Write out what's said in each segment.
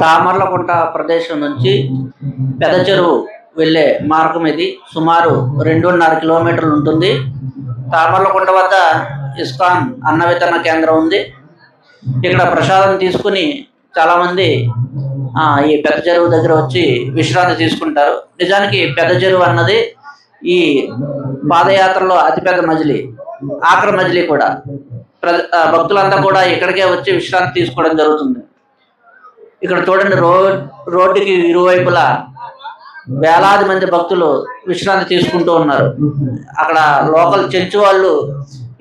తామర్లకుంట ప్రదేశం నుంచి పెద్ద చెరువు వెళ్ళే మార్గం ఇది. సుమారు 2.5 కిలోమీటర్లు ఉంటుంది. తామర్లకుంట వద్ద ఇస్కాన్ అన్న వితరణ కేంద్రం ఉంది. ఇక్కడ ప్రసాదం తీసుకుని చాలామంది ఈ పెద్ద చెరువు దగ్గర వచ్చి విశ్రాంతి తీసుకుంటారు. నిజానికి పెద్ద చెరువు అన్నది ఈ పాదయాత్రలో అతిపెద్ద మజిలీ, ఆఖరి మజిలీ కూడా. భక్తులంతా కూడా ఇక్కడికే వచ్చి విశ్రాంతి తీసుకోవడం జరుగుతుంది. ఇక్కడ చూడండి, రోడ్డుకి ఇరువైపులా వేలాది మంది భక్తులు విశ్రాంతి తీసుకుంటూ ఉన్నారు. అక్కడ లోకల్ చెంచు వాళ్ళు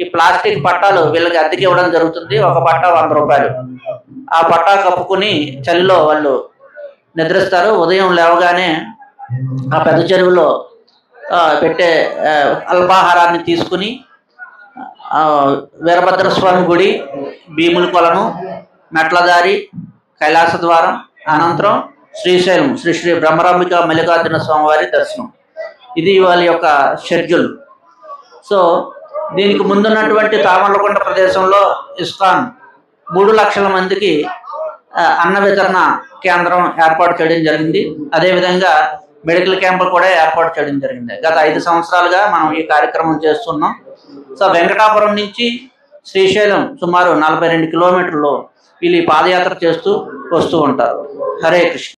ఈ ప్లాస్టిక్ పట్టాలు వీళ్ళకి అద్దెకి ఇవ్వడం జరుగుతుంది. ఒక పట్టా 100 రూపాయలు. ఆ పట్టా కప్పుకుని చలిలో వాళ్ళు నిద్రిస్తారు. ఉదయం లేవగానే ఆ పెద్ద చెరువులో పెట్టే అల్పాహారాన్ని తీసుకుని వీరభద్రస్వామి గుడి, భీముల కొలను, మెట్లదారి, కైలాస ద్వారం, అనంతరం శ్రీశైలం శ్రీ శ్రీ బ్రహ్మరాంబిక మల్లికార్జున స్వామివారి దర్శనం. ఇది వాళ్ళ యొక్క షెడ్యూల్. సో దీనికి ముందున్నటువంటి తామర్లకుంట ప్రదేశంలో ఇస్కాన్ 3 లక్షల మందికి అన్న వితరణ కేంద్రం ఏర్పాటు చేయడం జరిగింది. అదేవిధంగా మెడికల్ క్యాంపులు కూడా ఏర్పాటు చేయడం జరిగింది. గత 5 సంవత్సరాలుగా మనం ఈ కార్యక్రమం చేస్తున్నాం. సో వెంకటాపురం నుంచి శ్రీశైలం సుమారు 42 కిలోమీటర్లు వీళ్ళు పాదయాత్ర చేస్తూ వస్తూ ఉంటారు. హరే కృష్ణ.